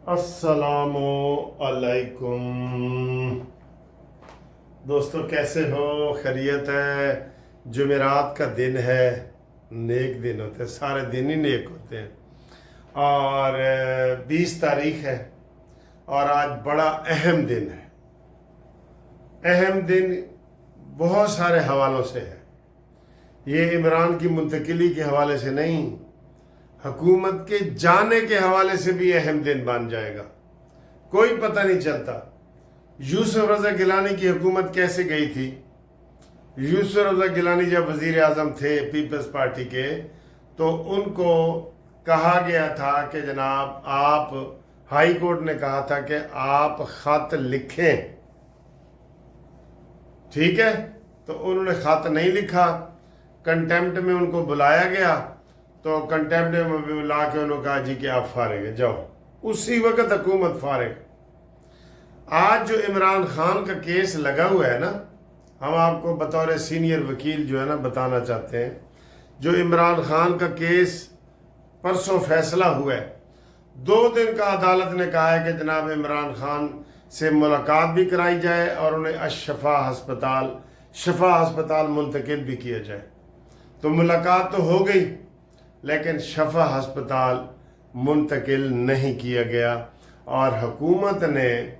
अस्सलामु अलैकुम दोस्तों, कैसे हो? खैरियत है? जुमेरात का दिन है, नेक दिन होते हैं, सारे दिन ही नेक होते हैं। और 20 तारीख है और आज बड़ा अहम दिन है। अहम दिन बहुत सारे हवालों से है। ये इमरान की मुंतकिली के हवाले से नहीं, हुकूमत के जाने के हवाले से भी अहम दिन बन जाएगा। कोई पता नहीं चलता यूसुफ रज़ा गिलानी की हुकूमत कैसे गई थी। यूसुफ रज़ा गिलानी जब वज़ीर आज़म थे पीपल्स पार्टी के, तो उनको कहा गया था कि जनाब आप, हाई कोर्ट ने कहा था कि आप ख़त लिखें, ठीक है। तो उन्होंने ख़त नहीं लिखा, कंटेम्प्ट में उनको बुलाया गया, तो कंटेम्प्ट में बुला के उन्होंने कहा जी कि आप फारिग हैं, जाओ। उसी वक्त हुकूमत फारिग। आज जो इमरान खान का केस लगा हुआ है ना, हम आपको बतौर सीनियर वकील जो है ना बताना चाहते हैं। जो इमरान खान का केस परसों फैसला हुआ है, 2 दिन का अदालत ने कहा है कि जनाब इमरान खान से मुलाकात भी कराई जाए और उन्हें शफा हस्पताल मुंतकिल भी किया जाए। तो मुलाकात तो हो गई, लेकिन शफा हस्पताल मुंतकिल नहीं किया गया और हुकूमत ने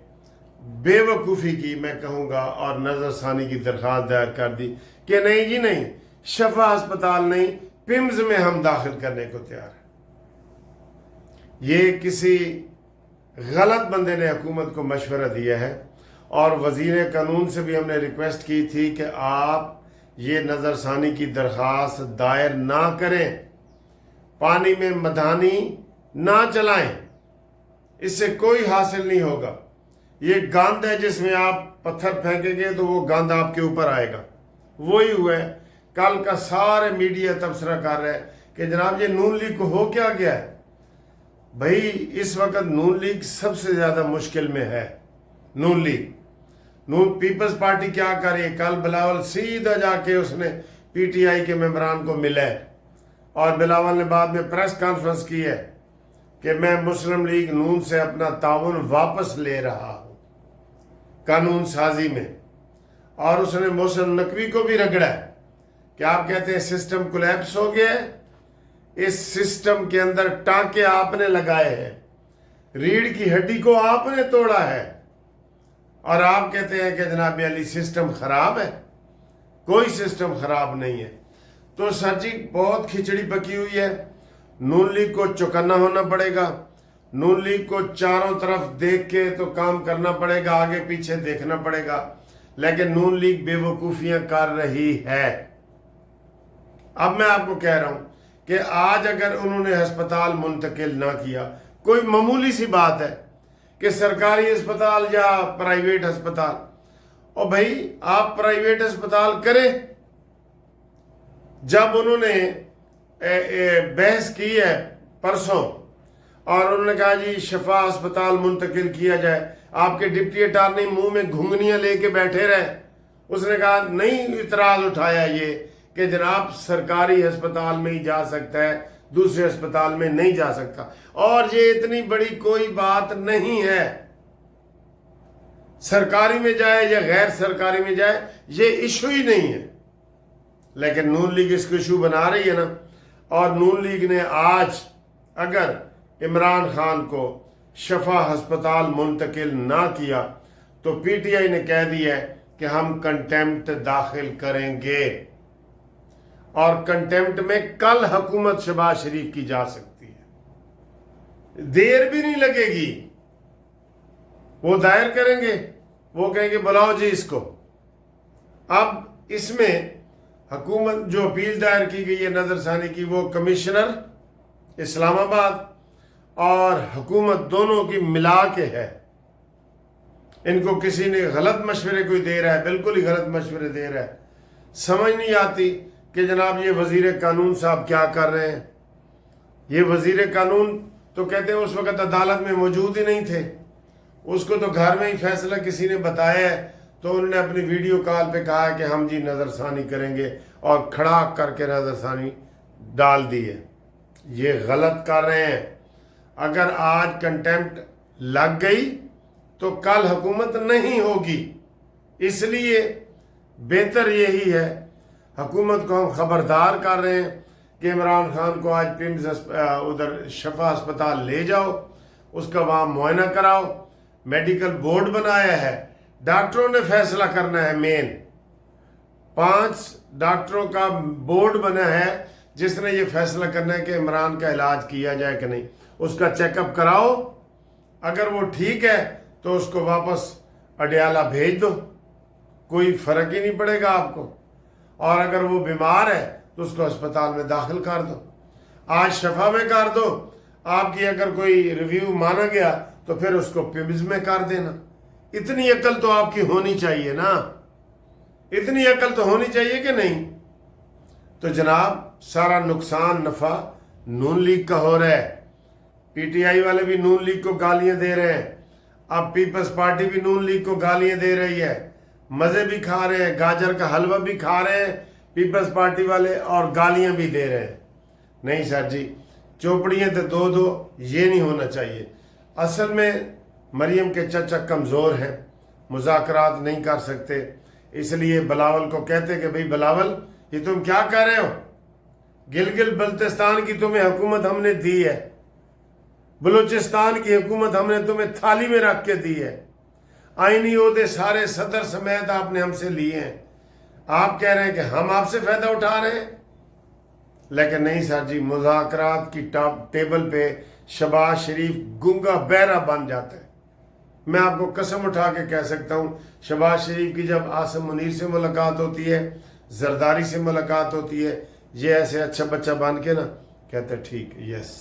बेवकूफ़ी की, मैं कहूँगा, और नज़रसानी की दरख्वास्त दायर कर दी कि नहीं जी नहीं, शफा हस्पताल नहीं, पिम्स में हम दाखिल करने को तैयार हैं। ये किसी गलत बंदे ने हुकूमत को मशवरा दिया है और वज़ीर कानून से भी हमने रिक्वेस्ट की थी कि आप ये नज़रसानी की दरख्वास्त दायर ना करें, पानी में मधानी ना चलाएं, इससे कोई हासिल नहीं होगा। ये गंद है जिसमें आप पत्थर फेंकेंगे तो वो गंद आपके ऊपर आएगा। वही हुआ है। कल का सारे मीडिया तबसरा कर रहे हैं कि जनाब ये नून लीग को हो क्या गया है। भाई इस वक्त नून लीग सबसे ज़्यादा मुश्किल में है। नून पीपल्स पार्टी क्या करे, कल बिलावल सीधा जाके उसने पीटीआई के मेंबरान को मिला है और बिलावल ने बाद में प्रेस कॉन्फ्रेंस की है कि मैं मुस्लिम लीग नून से अपना ताउन वापस ले रहा हूं कानून साजी में। और उसने मोहसिन नकवी को भी रगड़ा है कि आप कहते हैं सिस्टम कोलैप्स हो गया है, इस सिस्टम के अंदर टांके आपने लगाए हैं, रीढ़ की हड्डी को आपने तोड़ा है और आप कहते हैं कि जनाब अली सिस्टम खराब है। कोई सिस्टम खराब नहीं है। तो सर जी बहुत खिचड़ी पकी हुई है। नून लीग को चौकन्ना होना पड़ेगा, नून लीग को चारों तरफ देख के तो काम करना पड़ेगा, आगे पीछे देखना पड़ेगा। लेकिन नून लीग बेवकूफ़ियां कर रही है। अब मैं आपको कह रहा हूं कि आज अगर उन्होंने अस्पताल मुंतकिल ना किया, कोई मामूली सी बात है कि सरकारी अस्पताल या प्राइवेट अस्पताल, और भाई आप प्राइवेट अस्पताल करें। जब उन्होंने बहस की है परसों और उन्होंने कहा जी शफा अस्पताल मुंतकिल किया जाए, आपके डिप्टी अटार्नी मुंह में घुंघनियां लेके बैठे रहे। उसने कहा नहीं, इतराज उठाया ये कि जनाब सरकारी अस्पताल में ही जा सकता है, दूसरे अस्पताल में नहीं जा सकता। और ये इतनी बड़ी कोई बात नहीं है, सरकारी में जाए या गैर सरकारी में जाए, ये इशू ही नहीं है। लेकिन नून लीग इसको इशू बना रही है ना। और नून लीग ने आज अगर इमरान खान को शफा हस्पताल मुंतकिल ना किया तो पीटीआई ने कह दिया है कि हम कंटेम्प्ट दाखिल करेंगे और कंटेम्प्ट में कल हुकूमत शहबाज शरीफ की जा सकती है। देर भी नहीं लगेगी, वो दायर करेंगे, वो कहेंगे बुलाओ जी इसको। अब इसमें हुकूमत जो अपील दायर की गई है नजरसानी की, वो कमिश्नर इस्लामाबाद और हुकूमत दोनों की मिला के है। इनको किसी ने गलत मशवरे कोई दे रहा है, बिल्कुल ही गलत मशवरे दे रहा है। समझ नहीं आती कि जनाब ये वजीर कानून साहब क्या कर रहे हैं। ये वजीर कानून तो कहते हैं उस वक्त अदालत में मौजूद ही नहीं थे, उसको तो घर में ही फैसला किसी ने बताया है, तो उन्होंने अपनी वीडियो कॉल पे कहा कि हम जी नज़रसानी करेंगे और खड़ा करके नज़रसानी डाल दी है। ये गलत कर रहे हैं। अगर आज कंटेम्प्ट लग गई तो कल हुकूमत नहीं होगी। इसलिए बेहतर यही है, हुकूमत को हम खबरदार कर रहे हैं कि इमरान खान को आज उधर शफा अस्पताल ले जाओ, उसका वहाँ मुआयना कराओ। मेडिकल बोर्ड बनाया है, डॉक्टरों ने फैसला करना है। मेन 5 डॉक्टरों का बोर्ड बना है जिसने ये फैसला करना है कि इमरान का इलाज किया जाए कि नहीं। उसका चेकअप कराओ, अगर वो ठीक है तो उसको वापस अडियाला भेज दो, कोई फर्क ही नहीं पड़ेगा आपको। और अगर वो बीमार है तो उसको अस्पताल में दाखिल कर दो, आज शफा में कर दो। आपकी अगर कोई रिव्यू माना गया तो फिर उसको पिब्स में कर देना। इतनी अकल तो आपकी होनी चाहिए ना, इतनी अकल तो होनी चाहिए कि नहीं। तो जनाब सारा नुकसान नफा नून लीग का हो रहा है। पीटीआई वाले भी नून लीग को गालियां दे रहे हैं, अब पीपल्स पार्टी भी नून लीग को गालियां दे रही है, मजे भी खा रहे हैं, गाजर का हलवा भी खा रहे हैं पीपल्स पार्टी वाले और गालियां भी दे रहे हैं। नहीं सर जी, चौपड़ियां तो दो दो, ये नहीं होना चाहिए। असल में मरियम के चचा कमज़ोर हैं, मुज़ाकरात नहीं कर सकते, इसलिए बिलावल को कहते कि भाई बिलावल ये तुम क्या कर रहे हो, गिलगित बल्तिस्तान की तुम्हें हुकूमत हमने दी है, बलूचिस्तान की हुकूमत हमने तुम्हें थाली में रख के दी है, आईनी ओहदे सारे सदर समेत आपने हमसे लिए हैं, आप कह रहे हैं कि हम आपसे फायदा उठा रहे हैं। लेकिन नहीं सर जी, मुज़ाकरात की टेबल पे शहबाज शरीफ गूंगा बहरा बन जाता है। मैं आपको कसम उठा के कह सकता हूँ, शहबाज शरीफ की जब आसिम मुनीर से मुलाकात होती है, जरदारी से मुलाकात होती है, ये ऐसे अच्छा बच्चा बन के ना कहते ठीक, यस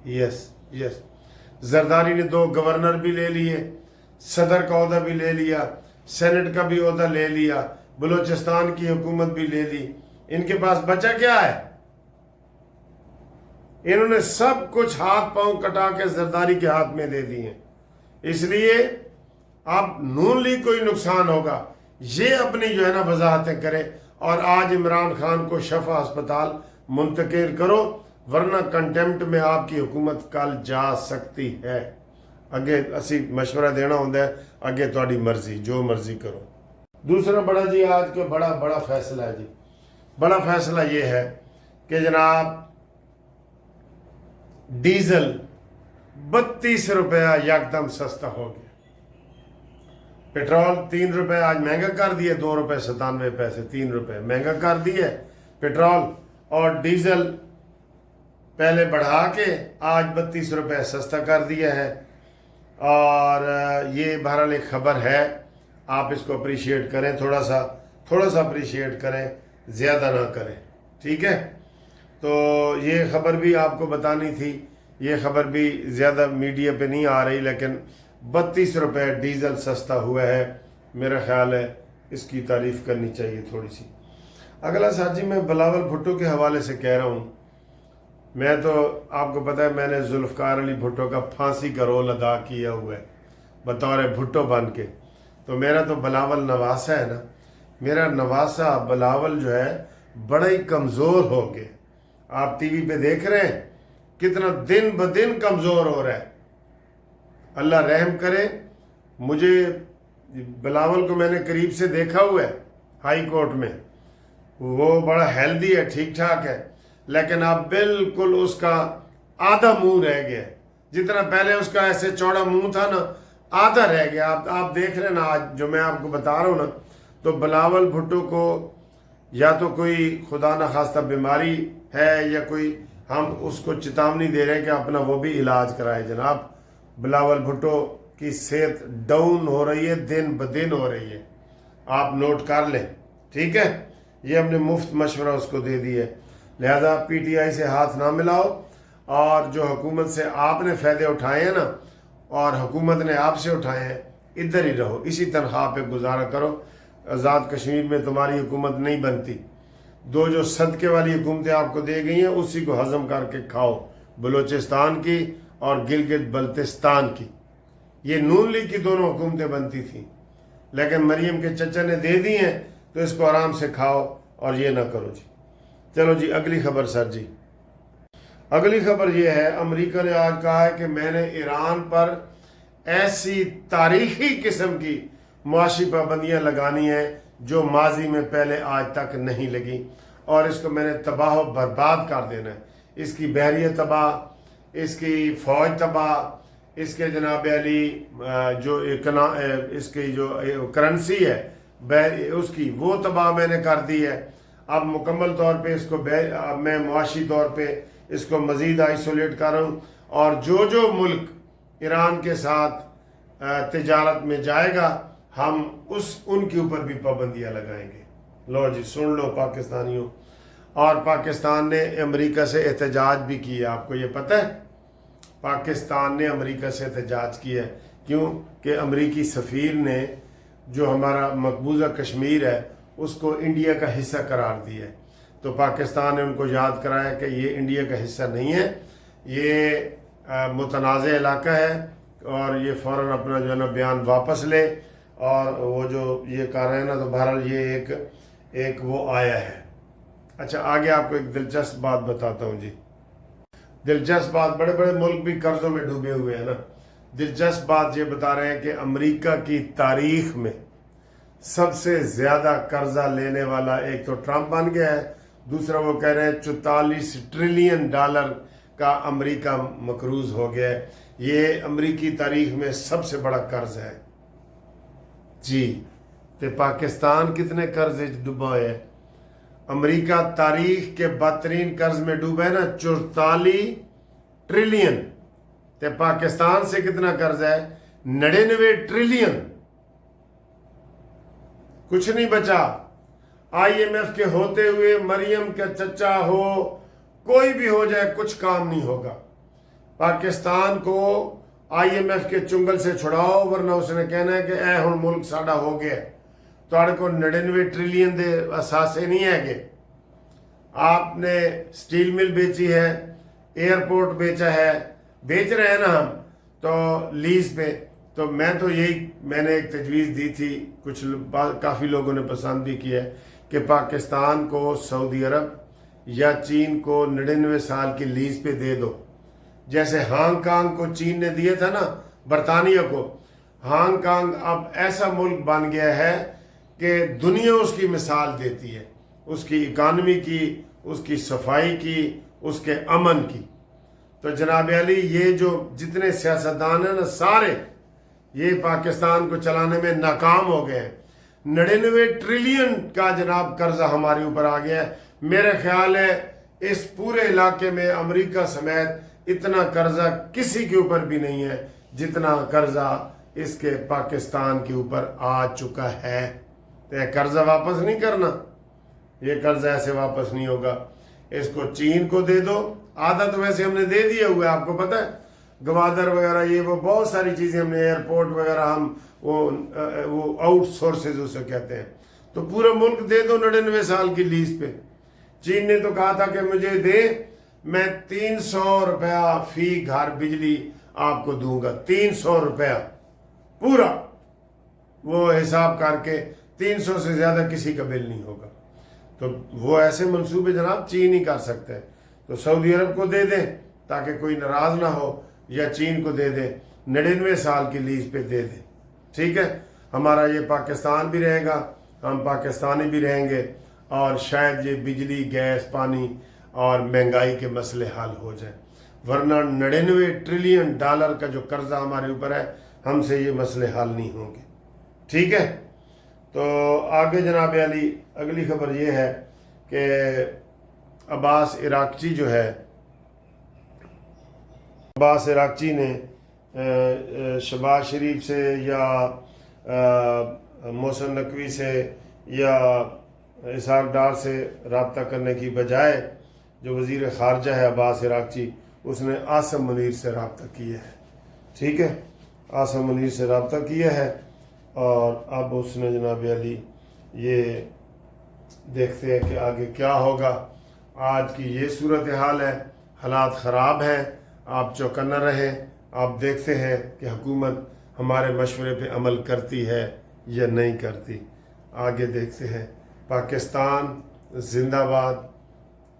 यस यस। जरदारी ने 2 गवर्नर भी ले लिए, सदर का ओहदा भी ले लिया, सेनेट का भी ओहदा ले लिया, बलूचिस्तान की हुकूमत भी ले ली। इनके पास बचा क्या है? इन्होंने सब कुछ हाथ पांव कटा के जरदारी के हाथ में दे दिए। इसलिए अब नून लीग को ही नुकसान होगा, ये अपनी जो है ना वजाहतें करे और आज इमरान खान को शफा अस्पताल मुंतकिल करो, वरना कंटेम्प्ट में आपकी हुकूमत कल जा सकती है। अगे असी मशवरा देना होता है, अगे थोड़ी मर्जी, जो मर्जी करो। दूसरा बड़ा जी आज का बड़ा फैसला है जी, बड़ा फैसला ये है कि जनाब डीजल 32 रुपया यकदम सस्ता हो गया। पेट्रोल 3 रुपए आज महंगा कर दिए, 2 रुपए 97 पैसे, 3 रुपए महंगा कर दिए पेट्रोल, और डीजल पहले बढ़ा के आज 32 रुपए सस्ता कर दिया है। और ये बहरहाल एक खबर है, आप इसको अप्रिशिएट करें, थोड़ा सा अप्रिशिएट करें, ज़्यादा ना करें, ठीक है। तो ये खबर भी आपको बतानी थी, ये खबर भी ज़्यादा मीडिया पे नहीं आ रही, लेकिन 32 रुपये डीज़ल सस्ता हुआ है, मेरा ख्याल है इसकी तारीफ़ करनी चाहिए थोड़ी सी। अगला साथ जी, मैं बिलावल भुट्टो के हवाले से कह रहा हूँ, मैं तो आपको पता है मैंने जुल्फ़कार अली भुट्टो का फांसी का रोल अदा किया हुआ है बतौर भुट्टो बन के। तो मेरा तो बिलावल नवासा है ना, मेरा नवासा बिलावल जो है बड़ा ही कमज़ोर हो गया। आप टीवी पे देख रहे हैं कितना दिन ब दिन कमज़ोर हो रहा है। अल्लाह रहम करे, मुझे बिलावल को मैंने करीब से देखा हुआ है हाई कोर्ट में, वो बड़ा हेल्दी है, ठीक ठाक है, लेकिन अब बिल्कुल उसका आधा मुंह रह गया। जितना पहले उसका ऐसे चौड़ा मुंह था ना, आधा रह गया। आप देख रहे ना आज जो मैं आपको बता रहा हूँ ना, तो बिलावल भुट्टो को या तो कोई खुदा न खास्ता बीमारी है या कोई, हम उसको चेतावनी दे रहे हैं कि अपना वो भी इलाज कराए। जनाब बिलावल भुट्टो की सेहत डाउन हो रही है, दिन ब दिन हो रही है, आप नोट कर लें, ठीक है। ये हमने मुफ्त मशवरा उसको दे दी है, लिहाजा पीटीआई से हाथ ना मिलाओ, और जो हुकूमत से आपने फ़ायदे उठाए हैं ना और हुकूमत ने आपसे उठाए हैं, इधर ही रहो, इसी तनख्वाह पे गुजारा करो। आज़ाद कश्मीर में तुम्हारी हुकूमत नहीं बनती, 2 जो सदके वाली हुकूमतें आपको दे गई हैं उसी को हज़म करके खाओ, बलूचिस्तान की और गिलगित बल्तिस्तान की। ये नून लीग की दोनों हुकूमतें बनती थीं, लेकिन मरियम के चचा ने दे दी हैं, तो इसको आराम से खाओ और ये ना करो जी। चलो जी अगली खबर सर जी, अगली खबर ये है, अमेरिका ने आज कहा है कि मैंने ईरान पर ऐसी तारीखी किस्म की मुआशी पाबंदियाँ लगानी हैं जो माजी में पहले आज तक नहीं लगी, और इसको मैंने तबाह बर्बाद कर देना है। इसकी बहरियत तबाह, इसकी फ़ौज तबाह, इसके जनाब अली जो इसकी जो करेंसी है उसकी वो तबाह मैंने कर दी है। अब मुकम्मल तौर पे इसको अब मैं मुआशी तौर पे इसको मज़ीद आइसोलेट कर रहा हूँ, और जो मुल्क ईरान के साथ तिजारत में जाएगा हम उनके ऊपर भी पाबंदियाँ लगाएंगे। लो जी सुन लो पाकिस्तानियों। और पाकिस्तान ने अमेरिका से एहतजाज भी किया, आपको ये पता है? पाकिस्तान ने अमेरिका से एहतजाज किया है। क्यों? कि अमेरिकी सफ़ीर ने जो हमारा मकबूजा कश्मीर है उसको इंडिया का हिस्सा करार दिया है। तो पाकिस्तान ने उनको याद कराया कि ये इंडिया का हिस्सा नहीं है, ये मुतनाज़ इलाका है, और ये फ़ौरन अपना जो है ना बयान वापस ले। और वो जो ये कर रहे हैं ना, तो बहरहाल ये एक वो आया है। अच्छा, आगे आपको एक दिलचस्प बात बताता हूँ जी। दिलचस्प बात, बड़े बड़े मुल्क भी कर्ज़ों में डूबे हुए हैं ना। दिलचस्प बात ये बता रहे हैं कि अमेरिका की तारीख में सबसे ज़्यादा कर्जा लेने वाला एक तो ट्रंप बन गया है, दूसरा वो कह रहे हैं 44 ट्रिलियन डॉलर का अमेरिका मकरूज हो गया है। ये अमेरिकी तारीख में सबसे बड़ा कर्ज है जी। तो पाकिस्तान कितने कर्ज डूबा है? अमेरिका तारीख के बदतरीन कर्ज में डूबा है ना, 44 ट्रिलियन। तो पाकिस्तान से कितना कर्ज है? 99 ट्रिलियन। कुछ नहीं बचा। IMF के होते हुए मरियम का चचा हो, कोई भी हो जाए, कुछ काम नहीं होगा। पाकिस्तान को IMF के चुंगल से छुड़ाओ, वरना उसने कहना है कि ऐ हुण मुल्क साडा हो गया। तुहाडे को 99 ट्रिलियन दे असासे नहीं है। आपने स्टील मिल बेची है, एयरपोर्ट बेचा है, बेच रहे हैं ना हम तो लीज पे। तो मैंने एक तजवीज़ दी थी, काफ़ी लोगों ने पसंद भी किया है कि पाकिस्तान को सऊदी अरब या चीन को 99 साल की लीज पे दे दो। जैसे हांगकांग को चीन ने दिए था ना बरतानिया को। हांगकांग अब ऐसा मुल्क बन गया है कि दुनिया उसकी मिसाल देती है, उसकी इकानमी की, उसकी सफाई की, उसके अमन की। तो जनाब अली ये जो जितने सियासतदान हैं ना, सारे ये पाकिस्तान को चलाने में नाकाम हो गए हैं। 99 ट्रिलियन का जनाब कर्जा हमारे ऊपर आ गया है। मेरे ख्याल है इस पूरे इलाके में अमेरिका समेत इतना कर्जा किसी के ऊपर भी नहीं है जितना कर्जा इसके पाकिस्तान के ऊपर आ चुका है। तो कर्जा वापस नहीं करना, ये कर्जा ऐसे वापस नहीं होगा। इसको चीन को दे दो, आधा तो वैसे हमने दे दिया हुआ है, आपको पता है। गवादर वगैरह ये वो बहुत सारी चीज़ें हमने, एयरपोर्ट वगैरह हम वो आउटसोर्सेज उसे कहते हैं। तो पूरा मुल्क दे दो 99 साल की लीज पे। चीन ने तो कहा था कि मुझे दे, मैं 300 रुपया फी घर बिजली आपको दूंगा। 300 रुपया पूरा वो हिसाब करके, 300 से ज़्यादा किसी का बिल नहीं होगा। तो वो ऐसे मंसूबे जनाब चीन ही कर सकते हैं। तो सऊदी अरब को दे दें ताकि कोई नाराज़ ना हो, या चीन को दे दें, 99 साल की लीज पे दे दें। ठीक है, हमारा ये पाकिस्तान भी रहेगा, हम पाकिस्तानी भी रहेंगे, और शायद ये बिजली, गैस, पानी और महंगाई के मसले हल हो जाए। वरना 99 ट्रिलियन डॉलर का जो कर्जा हमारे ऊपर है, हमसे ये मसले हल नहीं होंगे। ठीक है, तो आगे जनाब अली अगली खबर ये है कि अब्बास इराक़ची जो है, अब्बास इराक़ची ने शहबाज शरीफ से या मोहसिन नकवी से या इसहाक डार से रब्ता करने की बजाय जो वज़ीर ख़ारजा है अब्बास इराक़ची, उसने आसिम मुनीर से रब्ता किया है। ठीक है, आसिम मुनीर से रब्ता किया है, और अब उसने जनाब अली ये देखते हैं कि आगे क्या होगा। आज की ये सूरत हाल है, हालात ख़राब हैं, आप चौकन्ना रहें। आप देखते हैं कि हुकूमत हमारे मशवरे पे अमल करती है या नहीं करती। आगे देखते हैं। पाकिस्तान जिंदाबाद,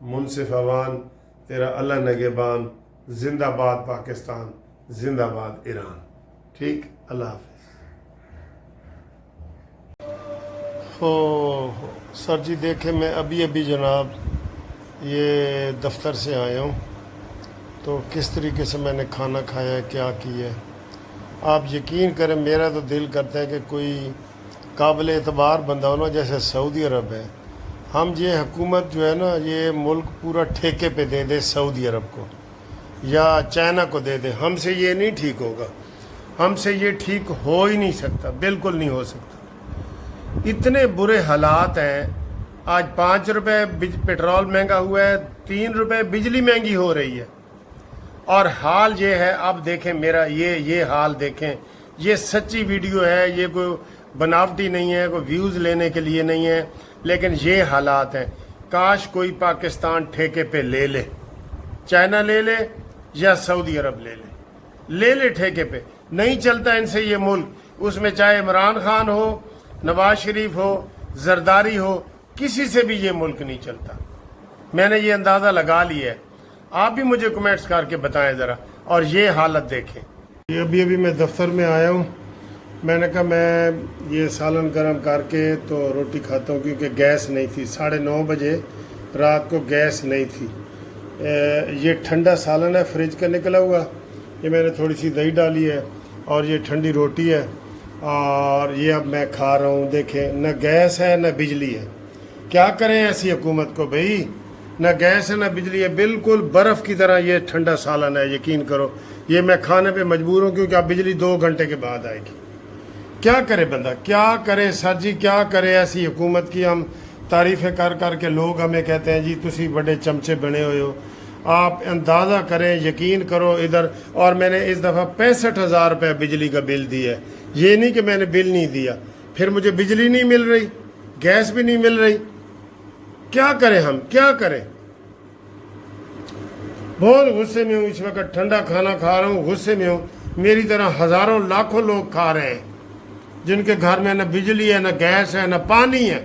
मुनसिफ अवान तेरा अल्लाह नगेबान, जिंदाबाद पाकिस्तान, जिंदाबाद ईरान। ٹھیک، اللہ حافظ۔ سر جی دیکھیں، میں ابھی جناب یہ دفتر سے آیا ہوں، تو کس طریقے سے میں نے کھانا کھایا ہے، کیا کیا ہے، آپ یقین کریں میرا تو دل کرتا ہے کہ کوئی قابل اعتبار بندہ ہونا، جیسے سعودی عرب ہے، ہم یہ حکومت جو ہے نا، یہ ملک پورا ٹھیکے پہ دے دے سعودی عرب کو یا چائنا کو دے دے، ہم سے یہ نہیں ٹھیک ہوگا، ہم سے یہ ٹھیک ہو ہی نہیں سکتا، بالکل نہیں ہو سکتا۔ اتنے برے حالات ہیں، آج 5 روپے پیٹرول مہنگا ہوا ہے، 3 روپے بجلی مہنگی ہو رہی ہے، اور حال یہ ہے، اب دیکھیں میرا یہ حال دیکھیں، یہ سچی ویڈیو ہے، یہ کوئی بناوٹی نہیں ہے، کوئی ویوز لینے کے لیے نہیں ہے، لیکن یہ حالات ہیں۔ کاش کوئی پاکستان ٹھیکے پہ لے لے، چائنا لے لے یا سعودی عرب لے لے ٹھیکے پہ، نہیں چلتا ان سے یہ ملک، اس میں چاہے عمران خان ہو، نواز شریف ہو، زرداری ہو، کسی سے بھی یہ ملک نہیں چلتا، میں نے یہ اندازہ لگا لیا ہے۔ آپ بھی مجھے کمنٹس کر کے بتائیں ذرا، اور یہ حالت دیکھیں۔ یہ ابھی میں دفتر میں آیا ہوں، میں نے کہا میں یہ سالن گرم کر کے تو روٹی کھاتا ہوں، کیونکہ گیس نہیں تھی، 9:30 بجے رات کو گیس نہیں تھی۔ یہ ٹھنڈا سالن ہے فریج کا نکلا ہوا، یہ میں نے تھوڑی سی دہی ڈالی ہے، اور یہ ٹھنڈی روٹی ہے، اور یہ اب میں کھا رہا ہوں۔ دیکھیں، نہ گیس ہے نہ بجلی ہے، کیا کریں ایسی حکومت کو بھائی، نہ گیس ہے نہ بجلی ہے، بالکل برف کی طرح یہ ٹھنڈا سالن ہے، یقین کرو یہ میں کھانے پہ مجبور ہوں، کیونکہ اب بجلی 2 گھنٹے کے بعد آئے گی۔ کیا کرے بندہ، کیا کرے سر جی، کیا کرے ایسی حکومت کی۔ ہم تعریفیں کر کے لوگ ہمیں کہتے ہیں جی تسی بڑے چمچے بنے ہوئے ہو، آپ اندازہ کریں، یقین کرو ادھر، اور میں نے اس دفعہ 65,000 روپے بجلی کا بل دیا ہے، یہ نہیں کہ میں نے بل نہیں دیا، پھر مجھے بجلی نہیں مل رہی، گیس بھی نہیں مل رہی، کیا کریں ہم، کیا کریں۔ بہت غصے میں ہوں اس وقت، ٹھنڈا کھانا کھا رہا ہوں، غصے میں ہوں، میری طرح ہزاروں لاکھوں لوگ کھا رہے ہیں، جن کے گھر میں نہ بجلی ہے، نہ گیس ہے، نہ پانی ہے۔